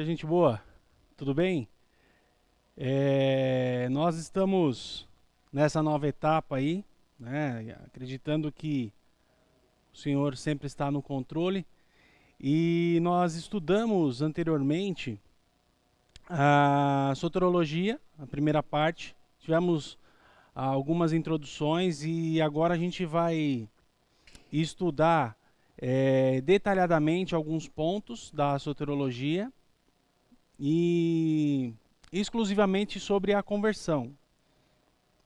gente boa, tudo bem? Nós estamos nessa nova etapa aí, né, acreditando que o Senhor sempre está no controle, e nós estudamos anteriormente a soteriologia, a primeira parte, tivemos algumas introduções e agora a gente vai estudar detalhadamente alguns pontos da soteriologia e exclusivamente sobre a conversão.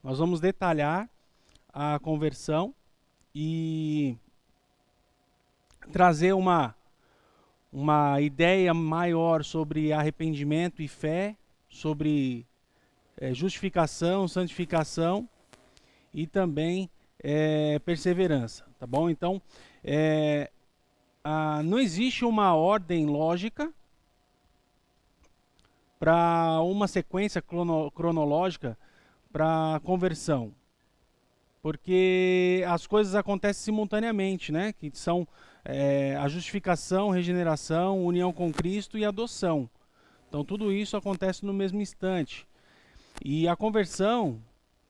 Nós vamos detalhar a conversão e trazer uma ideia maior sobre arrependimento e fé, sobre justificação, santificação e também perseverança, tá bom? Então, não existe uma ordem lógica para uma sequência cronológica para conversão, porque as coisas acontecem simultaneamente, né? Que são a justificação, regeneração, união com Cristo e adoção. Então tudo isso acontece no mesmo instante. E a conversão,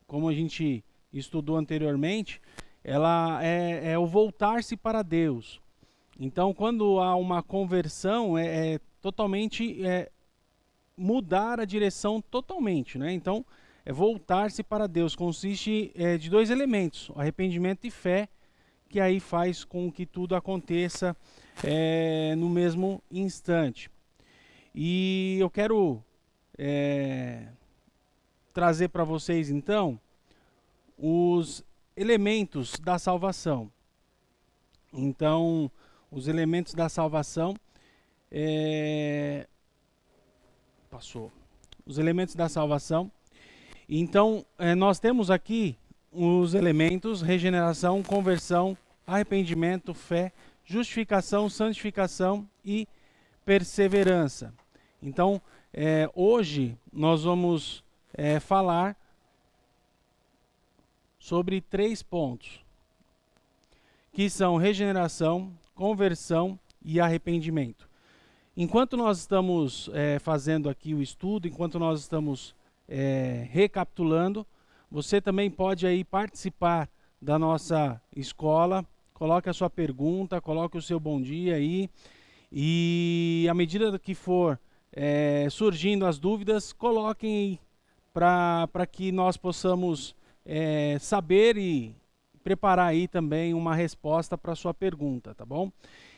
como a gente estudou anteriormente, ela é o voltar-se para Deus. Então quando há uma conversão, totalmente mudar a direção totalmente, né? Então, voltar-se para Deus consiste de dois elementos, arrependimento e fé, que aí faz com que tudo aconteça no mesmo instante. E eu quero trazer para vocês, então, os elementos da salvação. Então, os elementos da salvação passou. Os elementos da salvação. Então, nós temos aqui os elementos: regeneração, conversão, arrependimento, fé, justificação, santificação e perseverança. Então, hoje nós vamos falar sobre 3 pontos, que são regeneração, conversão e arrependimento. Enquanto nós estamos fazendo aqui o estudo, enquanto nós estamos recapitulando, você também pode aí participar da nossa escola, coloque a sua pergunta, coloque o seu bom dia aí, e à medida que for surgindo as dúvidas, coloquem aí para que nós possamos saber e preparar aí também uma resposta para a sua pergunta, tá bom?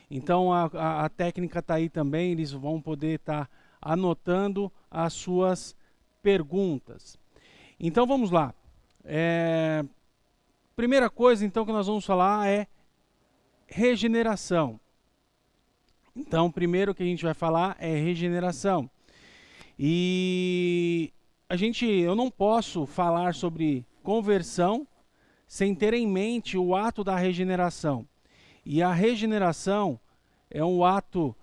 Então a técnica está aí também, eles vão poder estar anotando as suas perguntas. Então vamos lá. Primeira coisa então que nós vamos falar é regeneração. Então primeiro que a gente vai falar é regeneração. E eu não posso falar sobre conversão sem ter em mente o ato da regeneração. E a regeneração é um ato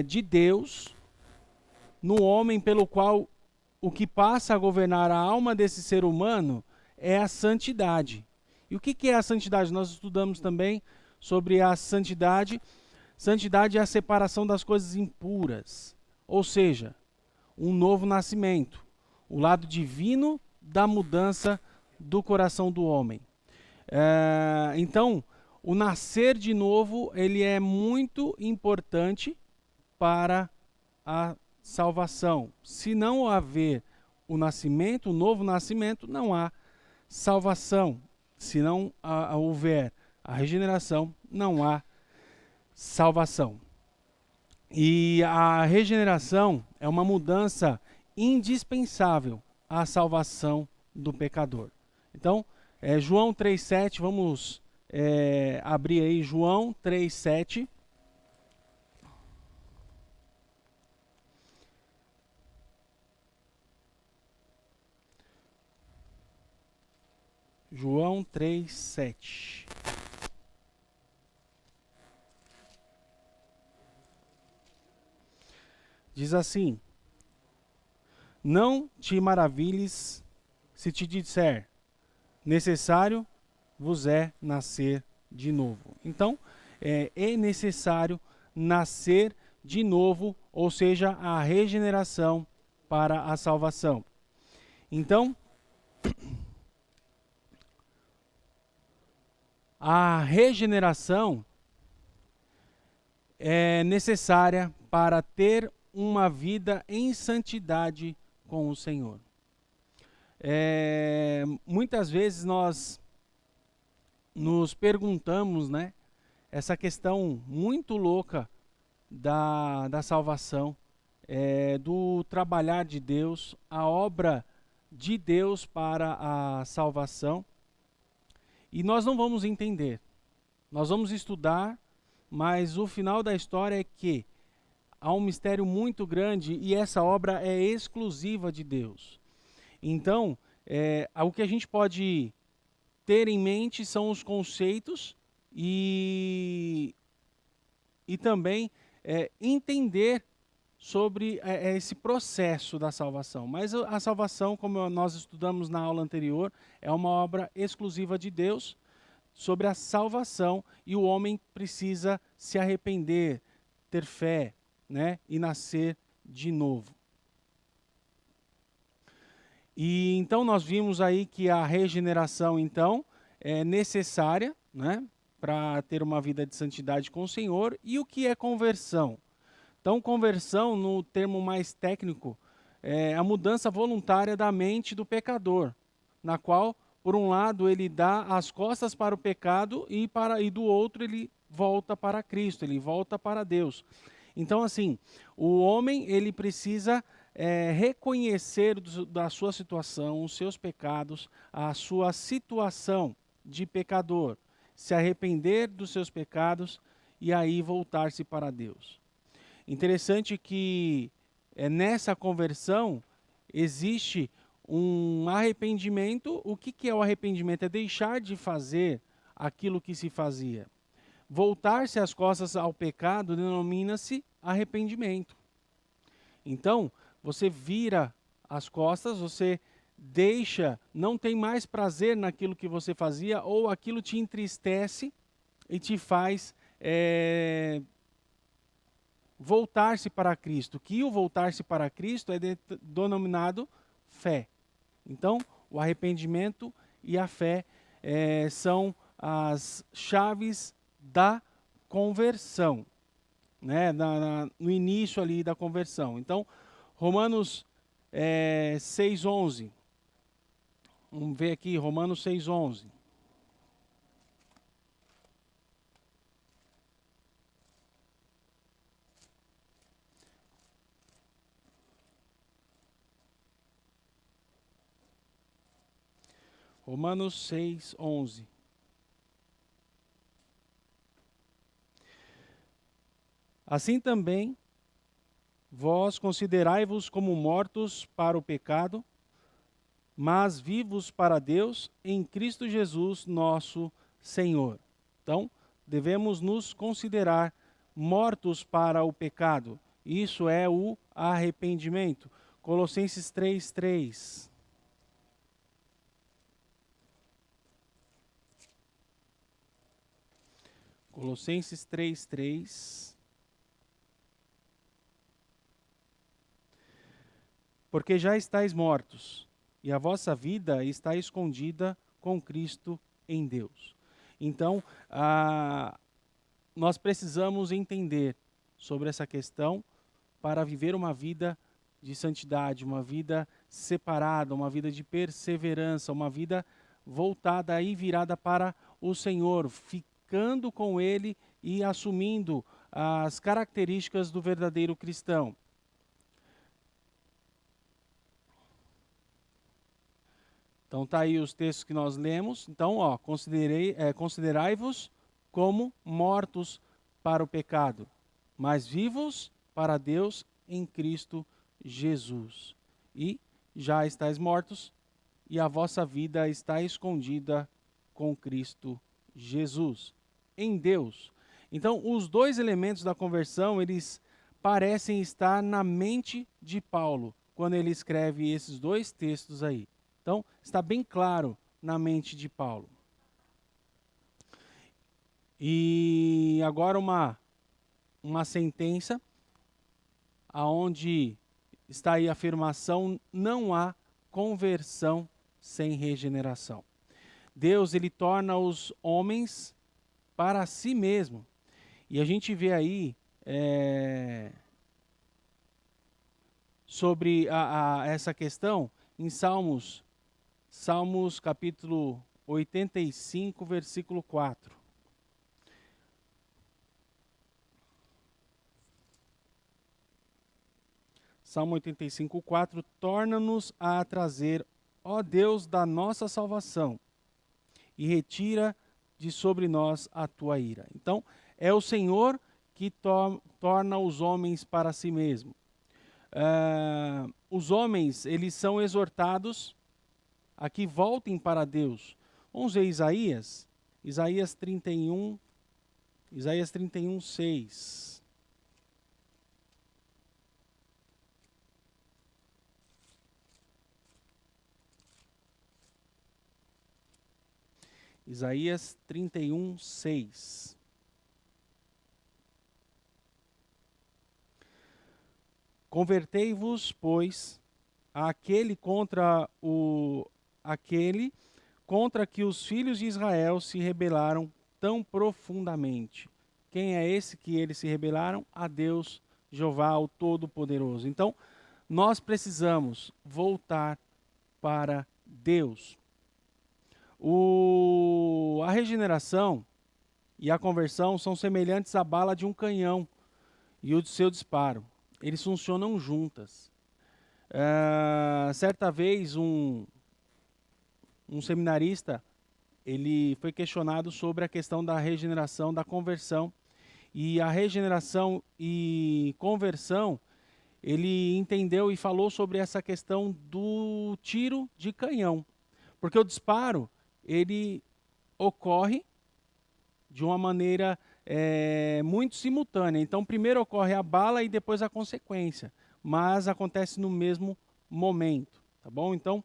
de Deus no homem, pelo qual o que passa a governar a alma desse ser humano é a santidade. E o que é a santidade? Nós estudamos também sobre a santidade. Santidade é a separação das coisas impuras, ou seja, um novo nascimento, o lado divino da mudança do coração do homem. Então, o nascer de novo, ele é muito importante para a salvação. Se não haver o nascimento, o novo nascimento, não há salvação. Se não houver a regeneração, não há salvação. E a regeneração é uma mudança indispensável à salvação do pecador. Então, João 3,7, vamos abrir aí João 3,7. João 3,7. Diz assim: não te maravilhes se te disser, necessário vos é nascer de novo. Então, é necessário nascer de novo ou seja, a regeneração para a salvação. Então, a regeneração é necessária para ter uma vida em santidade com o Senhor. Muitas vezes nós nos perguntamos, né, essa questão muito louca da salvação, do trabalhar de Deus, a obra de Deus para a salvação. E nós não vamos entender. Nós vamos estudar, mas o final da história é que há um mistério muito grande e essa obra é exclusiva de Deus. Então, o que a gente pode ter em mente são os conceitos e também entender sobre esse processo da salvação. Mas a salvação, como nós estudamos na aula anterior, é uma obra exclusiva de Deus sobre a salvação e o homem precisa se arrepender, ter fé, né, e nascer de novo. E então nós vimos aí que a regeneração então é necessária, né, para ter uma vida de santidade com o Senhor. E o que é conversão? Então, conversão, no termo mais técnico, é a mudança voluntária da mente do pecador, na qual, por um lado, ele dá as costas para o pecado e do outro ele volta para Cristo, ele volta para Deus. Então, assim, o homem ele precisa reconhecer da sua situação, os seus pecados, a sua situação de pecador, se arrepender dos seus pecados e aí voltar-se para Deus. Interessante que nessa conversão existe um arrependimento. O que é o arrependimento? É deixar de fazer aquilo que se fazia. Voltar-se as costas ao pecado denomina-se arrependimento. Então, você vira as costas, você deixa, não tem mais prazer naquilo que você fazia, ou aquilo te entristece e te faz voltar-se para Cristo. Que o voltar-se para Cristo é denominado fé. Então, o arrependimento e a fé são as chaves da conversão, né? No início ali da conversão. Então, Romanos 6:11. Vamos ver aqui, Romanos 6:11. Romanos 6:11. Assim também, vós considerai-vos como mortos para o pecado, mas vivos para Deus em Cristo Jesus, nosso Senhor. Então, devemos nos considerar mortos para o pecado. Isso é o arrependimento. Colossenses 3:3. Colossenses 3:3. Porque já estáis mortos, e a vossa vida está escondida com Cristo em Deus. Então, nós precisamos entender sobre essa questão para viver uma vida de santidade, uma vida separada, uma vida de perseverança, uma vida voltada e virada para o Senhor, ficando com Ele e assumindo as características do verdadeiro cristão. Então tá aí os textos que nós lemos. Então, considerai-vos como mortos para o pecado, mas vivos para Deus em Cristo Jesus. E já estáis mortos, e a vossa vida está escondida com Cristo Jesus, em Deus. Então, os dois elementos da conversão, eles parecem estar na mente de Paulo, quando ele escreve esses dois textos aí. Então, está bem claro na mente de Paulo. E agora uma sentença. aonde está aí a afirmação, não há conversão sem regeneração. Deus, ele torna os homens para si mesmo. E a gente vê aí sobre essa questão em Salmos capítulo 85, versículo 4. Salmo 85, 4, torna-nos a trazer, ó Deus da nossa salvação, e retira de sobre nós a tua ira. Então, é o Senhor que torna os homens para si mesmo. Os homens, eles são exortados a que voltem para Deus. Vamos ver Isaías 31, 6. Isaías 31, 6. Convertei-vos, pois, àquele contra que os filhos de Israel se rebelaram tão profundamente. Quem é esse que eles se rebelaram? A Deus, Jeová, o Todo-Poderoso. Então, nós precisamos voltar para Deus. A regeneração e a conversão são semelhantes à bala de um canhão e o de seu disparo. Eles funcionam juntas. Certa vez, um seminarista, ele foi questionado sobre a questão da regeneração, da conversão. E a regeneração e conversão, ele entendeu e falou sobre essa questão do tiro de canhão. Porque o disparo, ele ocorre de uma maneira muito simultânea. Então, primeiro ocorre a bala e depois a consequência, mas acontece no mesmo momento, tá bom? Então,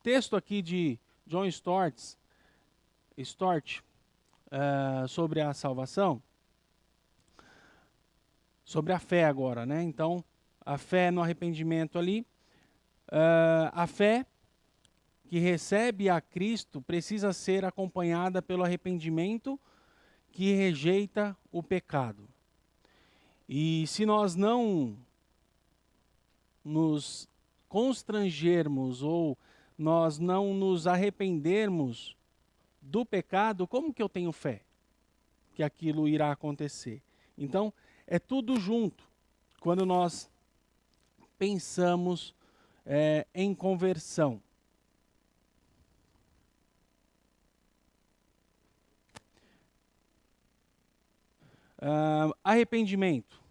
texto aqui de John Stott, sobre a salvação, sobre a fé agora, né? Então, a fé no arrependimento ali, a fé que recebe a Cristo precisa ser acompanhada pelo arrependimento que rejeita o pecado. E se nós não nos constrangermos ou nós não nos arrependermos do pecado, como que eu tenho fé que aquilo irá acontecer? Então, é tudo junto. Quando nós pensamos em conversão. Arrependimento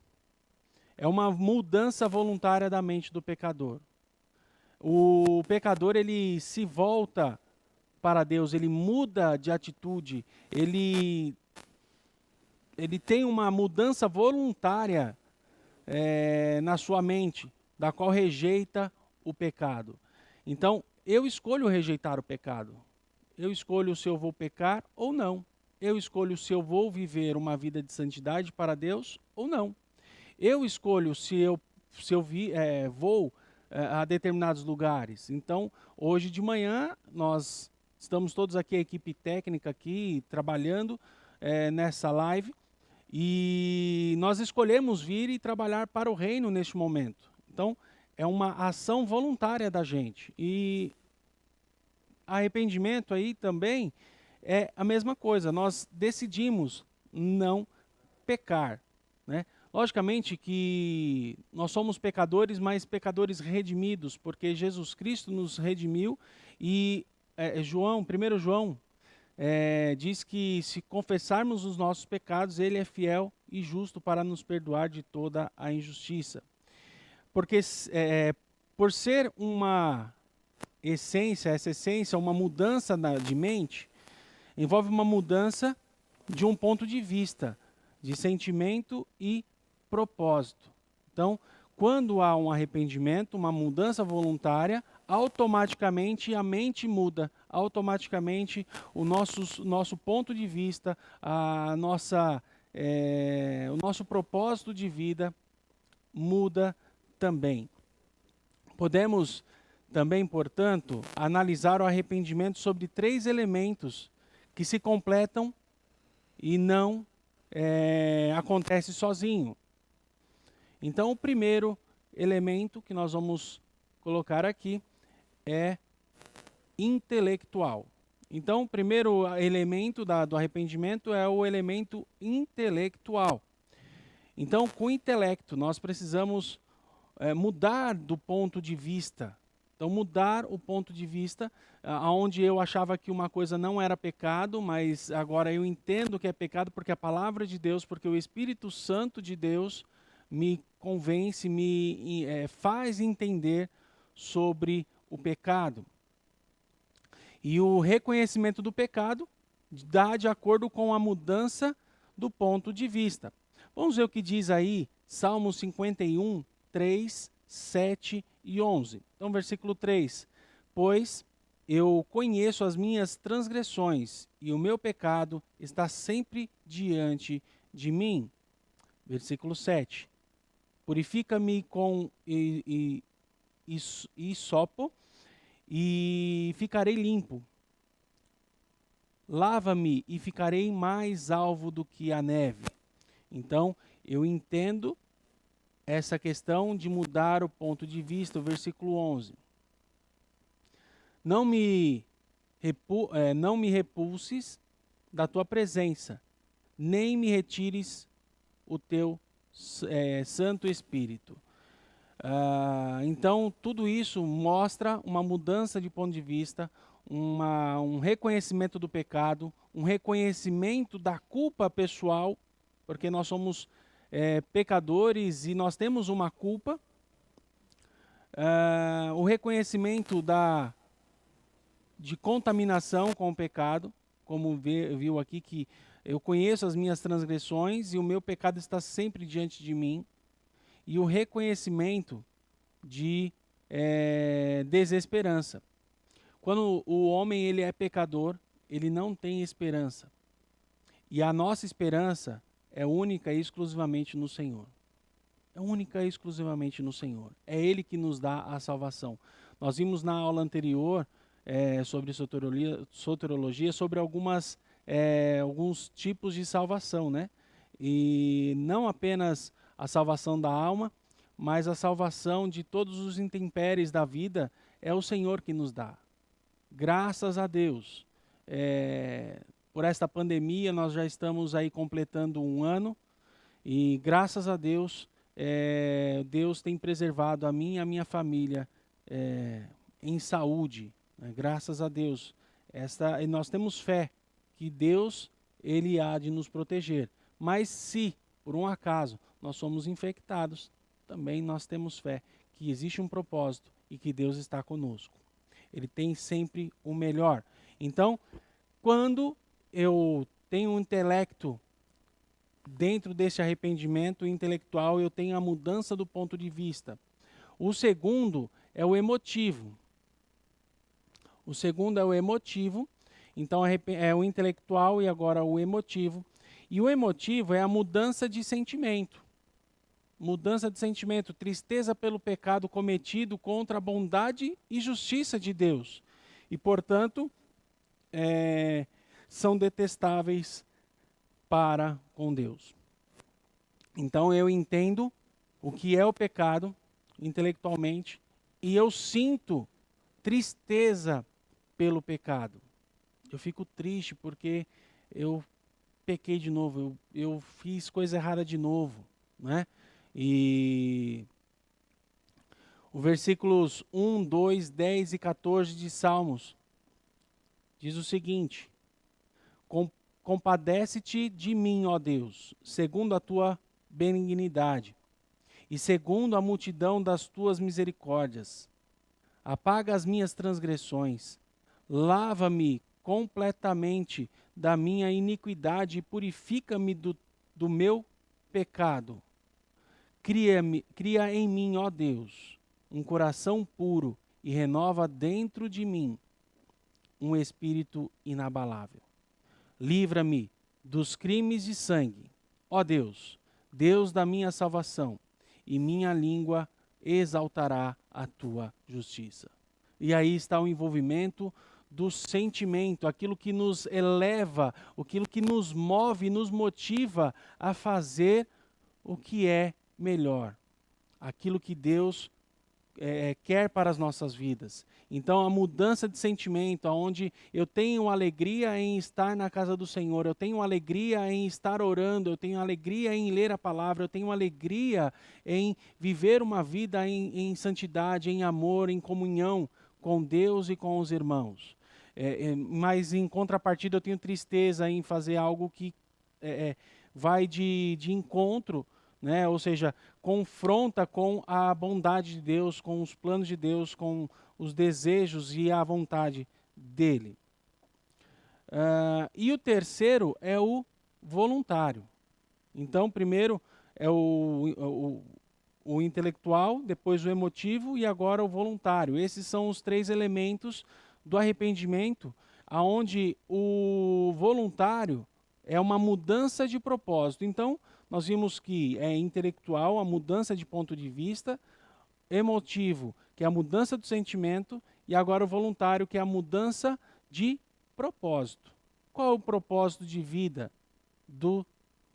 é uma mudança voluntária da mente do pecador. O pecador, ele se volta para Deus, ele muda de atitude, ele tem uma mudança voluntária na sua mente, da qual rejeita o pecado. Então, eu escolho rejeitar o pecado. Eu escolho se eu vou pecar ou não. Eu escolho se eu vou viver uma vida de santidade para Deus ou não. Eu escolho se eu vou a determinados lugares. Então, hoje de manhã, nós estamos todos aqui, a equipe técnica aqui, trabalhando nessa live. E nós escolhemos vir e trabalhar para o reino neste momento. Então, é uma ação voluntária da gente. E arrependimento aí também é a mesma coisa. Nós decidimos não pecar, né? Logicamente que nós somos pecadores, mas pecadores redimidos, porque Jesus Cristo nos redimiu e 1 João diz que se confessarmos os nossos pecados, Ele é fiel e justo para nos perdoar de toda a injustiça. Porque por ser uma essa essência, uma mudança de mente, envolve uma mudança de um ponto de vista, de sentimento e propósito. Então, quando há um arrependimento, uma mudança voluntária, automaticamente a mente muda, automaticamente o nosso ponto de vista, a nossa o nosso propósito de vida muda também. Podemos também, portanto, analisar o arrependimento sobre 3 elementos que se completam e não acontece sozinho. Então, o primeiro elemento que nós vamos colocar aqui é intelectual. Então, o primeiro elemento do arrependimento é o elemento intelectual. Então, com o intelecto, nós precisamos mudar do ponto de vista. Então, mudar o ponto de vista, onde eu achava que uma coisa não era pecado, mas agora eu entendo que é pecado porque a palavra de Deus, porque o Espírito Santo de Deus me convence, me faz entender sobre o pecado. E o reconhecimento do pecado dá de acordo com a mudança do ponto de vista. Vamos ver o que diz aí, Salmo 51, 3, 7 e 11. Então, versículo 3. Pois eu conheço as minhas transgressões e o meu pecado está sempre diante de mim. Versículo 7. Purifica-me com hisopo e ficarei limpo. Lava-me e ficarei mais alvo do que a neve. Então, eu entendo essa questão de mudar o ponto de vista, o versículo 11. Não me repulses da tua presença, nem me retires o teu Santo Espírito. Então, tudo isso mostra uma mudança de ponto de vista, um reconhecimento do pecado, um reconhecimento da culpa pessoal, porque nós somos pecadores e nós temos uma culpa. O reconhecimento de contaminação com o pecado, como viu aqui, que eu conheço as minhas transgressões e o meu pecado está sempre diante de mim. E o reconhecimento de desesperança. Quando o homem ele é pecador, ele não tem esperança. E a nossa esperança é única e exclusivamente no Senhor. É única e exclusivamente no Senhor. É Ele que nos dá a salvação. Nós vimos na aula anterior sobre soteriologia, sobre alguns tipos de salvação, né? E não apenas a salvação da alma, mas a salvação de todos os intempéries da vida é o Senhor que nos dá. Graças a Deus. Por esta pandemia nós já estamos aí completando 1 ano e graças a Deus, Deus tem preservado a mim e a minha família em saúde, né? Graças a Deus. E nós temos fé que Deus ele há de nos proteger. Mas se, por um acaso, nós somos infectados, também nós temos fé que existe um propósito e que Deus está conosco. Ele tem sempre o melhor. Então, quando eu tenho um intelecto dentro desse arrependimento intelectual, eu tenho a mudança do ponto de vista. O segundo é o emotivo. O segundo é o emotivo. Então, é o intelectual e agora o emotivo. E o emotivo é a mudança de sentimento. Mudança de sentimento, tristeza pelo pecado cometido contra a bondade e justiça de Deus. E, portanto, são detestáveis para com Deus. Então, eu entendo o que é o pecado intelectualmente e eu sinto tristeza pelo pecado. Eu fico triste porque eu pequei de novo, eu fiz coisa errada de novo, né? E o versículos 1, 2, 10 e 14 de Salmos diz o seguinte: compadece-te de mim, ó Deus, segundo a tua benignidade e segundo a multidão das tuas misericórdias. Apaga as minhas transgressões, lava-me completamente da minha iniquidade e purifica-me do meu pecado. Cria em mim, ó Deus, um coração puro e renova dentro de mim um espírito inabalável. Livra-me dos crimes de sangue, ó Deus, Deus da minha salvação, e minha língua exaltará a tua justiça. E aí está o envolvimento do sentimento, aquilo que nos eleva, aquilo que nos move, nos motiva a fazer o que é melhor, aquilo que Deus quer para as nossas vidas. Então a mudança de sentimento, onde eu tenho alegria em estar na casa do Senhor, eu tenho alegria em estar orando, eu tenho alegria em ler a palavra, eu tenho alegria em viver uma vida em santidade, em amor, em comunhão com Deus e com os irmãos. Mas em contrapartida eu tenho tristeza em fazer algo que vai de encontro, né? Ou seja, confronta com a bondade de Deus, com os planos de Deus, com os desejos e a vontade dele. E o terceiro é o voluntário. Então, primeiro é o intelectual, depois o emotivo e agora o voluntário. Esses são os três elementos do arrependimento, aonde o voluntário é uma mudança de propósito. Então, nós vimos que é intelectual, a mudança de ponto de vista, emotivo, que é a mudança do sentimento, e agora o voluntário, que é a mudança de propósito. Qual é o propósito de vida do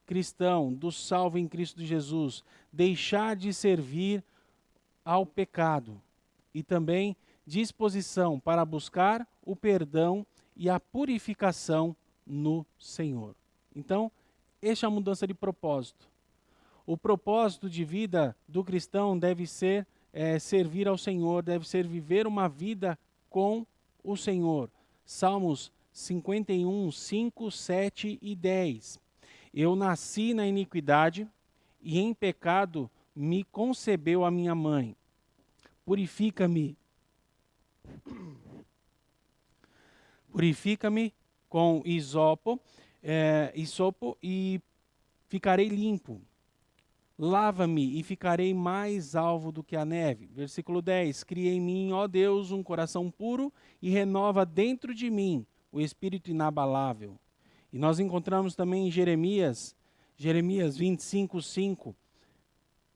cristão, do salvo em Cristo Jesus? Deixar de servir ao pecado e também disposição para buscar o perdão e a purificação no Senhor. Então, esta é a mudança de propósito. O propósito de vida do cristão deve ser servir ao Senhor, deve ser viver uma vida com o Senhor. Salmos 51, 5, 7 e 10. Eu nasci na iniquidade e em pecado me concebeu a minha mãe. Purifica-me. Purifica-me com isopo e ficarei limpo. Lava-me e ficarei mais alvo do que a neve. Versículo 10. Cria em mim, ó Deus, um coração puro e renova dentro de mim o espírito inabalável. E nós encontramos também em Jeremias 25, 5,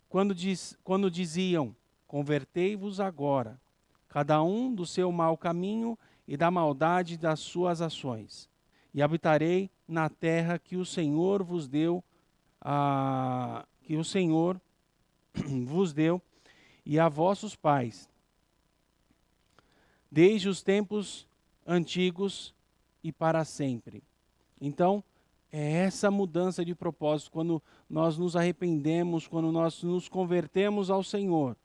quando diziam, convertei-vos agora, cada um do seu mau caminho e da maldade das suas ações, e habitarei na terra que o Senhor vos deu, e a vossos pais, desde os tempos antigos e para sempre. Então, é essa mudança de propósito, quando nós nos arrependemos, quando nós nos convertemos ao Senhor,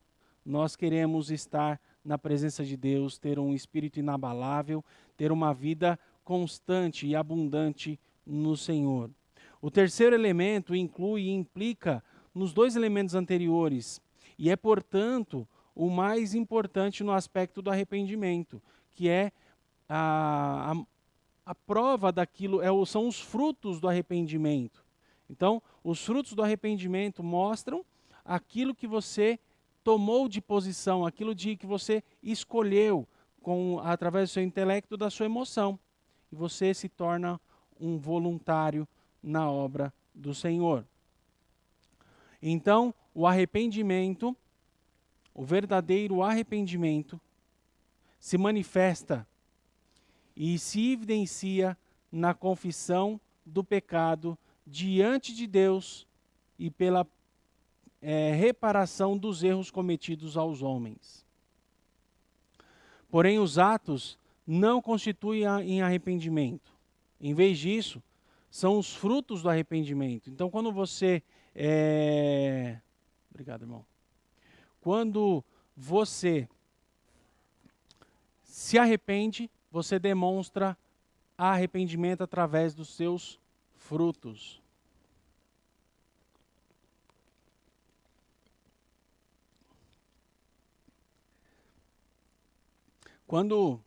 nós queremos estar na presença de Deus, ter um espírito inabalável, ter uma vida constante e abundante no Senhor. O terceiro elemento inclui e implica nos dois elementos anteriores e é, portanto, o mais importante no aspecto do arrependimento, que é a prova daquilo, são os frutos do arrependimento. Então, os frutos do arrependimento mostram aquilo que você tomou de posição, aquilo que você escolheu através do seu intelecto, da sua emoção. E você se torna um voluntário na obra do Senhor. Então, o arrependimento, o verdadeiro arrependimento, se manifesta e se evidencia na confissão do pecado diante de Deus e pela reparação dos erros cometidos aos homens. Porém, os atos não constituem em arrependimento. Em vez disso, são os frutos do arrependimento. Então, quando você... Obrigado, irmão. Quando você se arrepende, você demonstra arrependimento através dos seus frutos. Quando,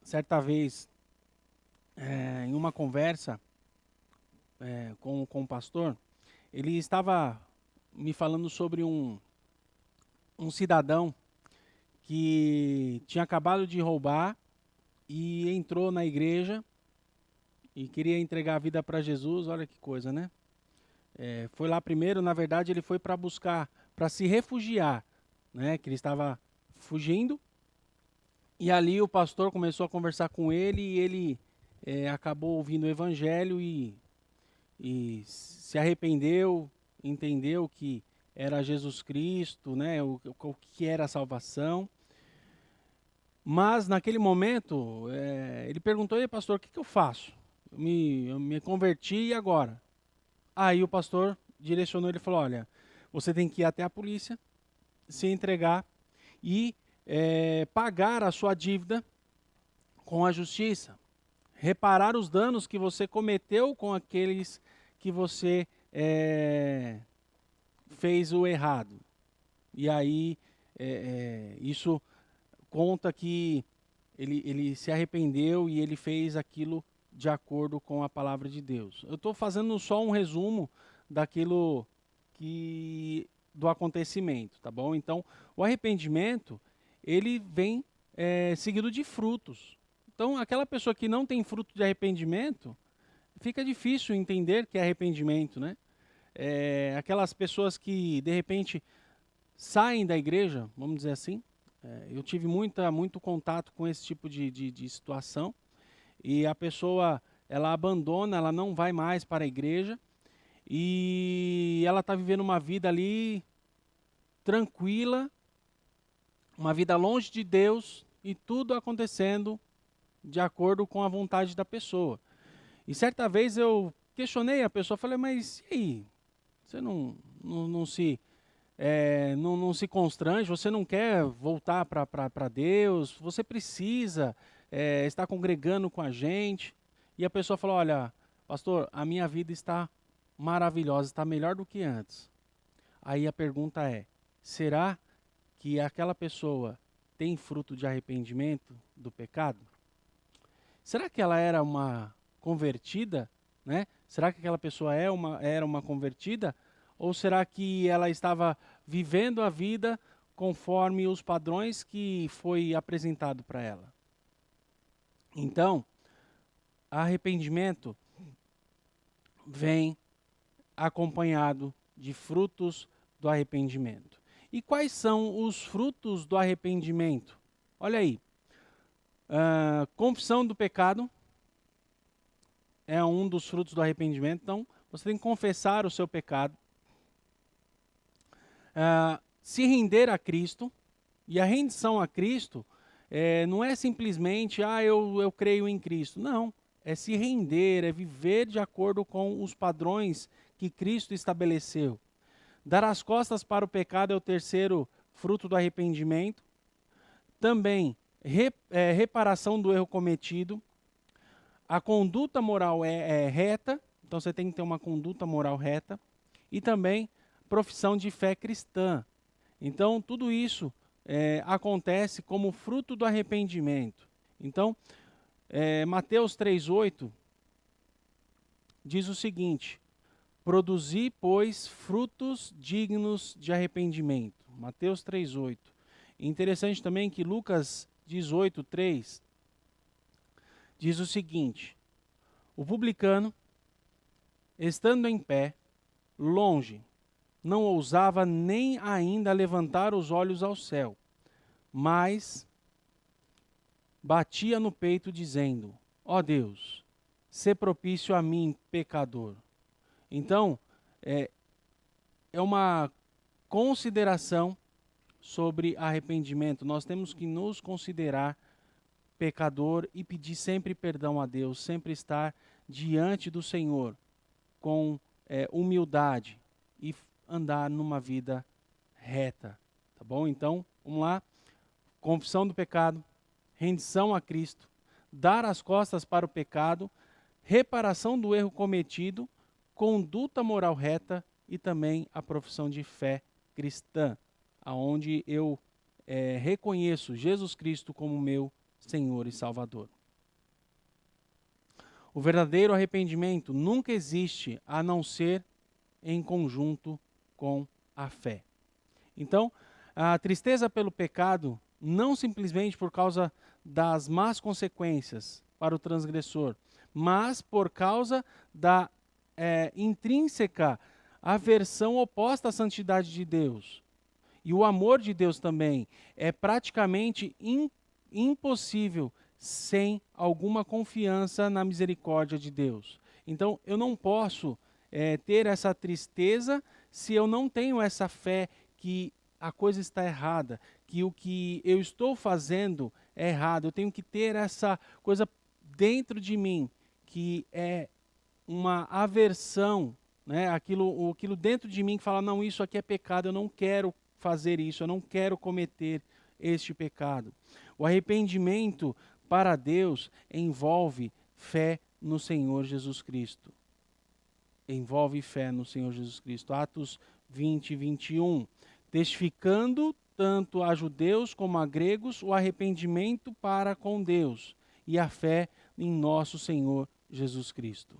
certa vez, em uma conversa com o pastor, ele estava me falando sobre um cidadão que tinha acabado de roubar e entrou na igreja e queria entregar a vida para Jesus. Olha que coisa, né? foi lá primeiro, na verdade, ele foi para buscar, para se refugiar, né? Que ele estava fugindo. E ali o pastor começou a conversar com ele e ele acabou ouvindo o evangelho e se arrependeu, entendeu que era Jesus Cristo, né? O que era a salvação. Mas naquele momento, ele perguntou: "Ei, pastor, o que eu faço? Eu me converti e agora?" Aí o pastor direcionou, ele falou: "Olha, você tem que ir até a polícia, se entregar e pagar a sua dívida com a justiça, reparar os danos que você cometeu com aqueles que você fez o errado." E aí isso conta que ele se arrependeu e ele fez aquilo de acordo com a palavra de Deus. Eu estou fazendo só um resumo daquilo do acontecimento, tá bom? Então, o arrependimento, ele vem seguido de frutos. Então, aquela pessoa que não tem fruto de arrependimento, fica difícil entender que é arrependimento, né? Aquelas pessoas que, de repente, saem da igreja, vamos dizer assim. Eu tive muito contato com esse tipo de situação. E a pessoa, ela abandona, ela não vai mais para a igreja. E ela está vivendo uma vida ali tranquila, uma vida longe de Deus e tudo acontecendo de acordo com a vontade da pessoa. E certa vez eu questionei a pessoa, falei: "Mas e aí? Você não se constrange, você não quer voltar para Deus, você precisa estar congregando com a gente." E a pessoa falou: "Olha, pastor, a minha vida está maravilhosa, está melhor do que antes." Aí a pergunta é: será que aquela pessoa tem fruto de arrependimento do pecado? Será que ela era uma convertida, né? Será que aquela pessoa era uma convertida? Ou será que ela estava vivendo a vida conforme os padrões que foi apresentado para ela? Então, arrependimento vem acompanhado de frutos do arrependimento. E quais são os frutos do arrependimento? Olha aí, confissão do pecado é um dos frutos do arrependimento. Então, você tem que confessar o seu pecado. Se render a Cristo, e a rendição a Cristo não é simplesmente, eu creio em Cristo. Não, é se render, é viver de acordo com os padrões que Cristo estabeleceu. Dar as costas para o pecado é o terceiro fruto do arrependimento. Também, reparação do erro cometido. A conduta moral é reta, então você tem que ter uma conduta moral reta. E também, profissão de fé cristã. Então, tudo isso acontece como fruto do arrependimento. Então, Mateus 3,8 diz o seguinte: produzi, pois, frutos dignos de arrependimento. Mateus 3,8. Interessante também que Lucas 18:3 diz o seguinte: o publicano, estando em pé, longe, não ousava nem ainda levantar os olhos ao céu, mas batia no peito dizendo: ó Deus, sê propício a mim, pecador. Então, é uma consideração sobre arrependimento. Nós temos que nos considerar pecador e pedir sempre perdão a Deus, sempre estar diante do Senhor com humildade e andar numa vida reta, tá bom? Então, vamos lá. Confissão do pecado, rendição a Cristo, dar as costas para o pecado, reparação do erro cometido, conduta moral reta e também a profissão de fé cristã, aonde eu reconheço Jesus Cristo como meu Senhor e Salvador. O verdadeiro arrependimento nunca existe a não ser em conjunto com a fé. Então, a tristeza pelo pecado, não simplesmente por causa das más consequências para o transgressor, mas por causa da intrínseca aversão oposta à santidade de Deus. E o amor de Deus também é praticamente impossível sem alguma confiança na misericórdia de Deus. Então, eu não posso ter essa tristeza se eu não tenho essa fé que a coisa está errada, que o que eu estou fazendo é errado. Eu tenho que ter essa coisa dentro de mim, que é uma aversão, né? Aquilo dentro de mim que fala, não, isso aqui é pecado, eu não quero fazer isso, eu não quero cometer este pecado. O arrependimento para Deus envolve fé no Senhor Jesus Cristo. Envolve fé no Senhor Jesus Cristo. Atos 20, 21. Testificando tanto a judeus como a gregos o arrependimento para com Deus e a fé em nosso Senhor Jesus Cristo.